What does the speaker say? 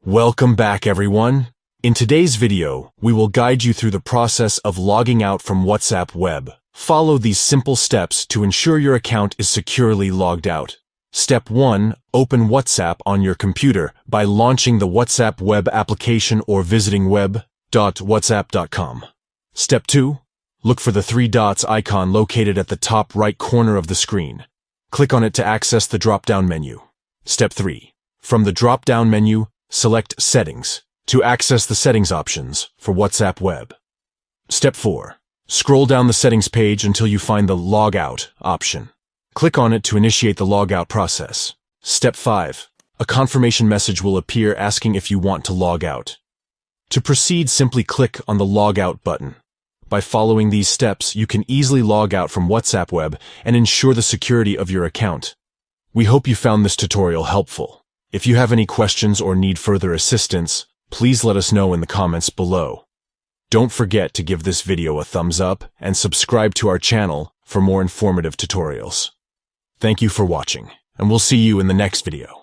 Welcome back, everyone. In today's video, we will guide you through the process of logging out from WhatsApp Web. Follow these simple steps to ensure your account is securely logged out. Step 1. Open WhatsApp on your computer by launching the WhatsApp Web application or visiting web.whatsapp.com. Step 2. Look for the three dots icon located at the top right corner of the screen. Click on it to access the drop-down menu. Step 3. From the drop-down menu, select Settings to access the settings options for WhatsApp Web. Step 4. Scroll down the settings page until you find the Logout option. Click on it to initiate the logout process. Step 5. A confirmation message will appear asking if you want to log out. To proceed, simply click on the Logout button. By following these steps, you can easily log out from WhatsApp Web and ensure the security of your account. We hope you found this tutorial helpful. If you have any questions or need further assistance, please let us know in the comments below. Don't forget to give this video a thumbs up and subscribe to our channel for more informative tutorials. Thank you for watching, and we'll see you in the next video.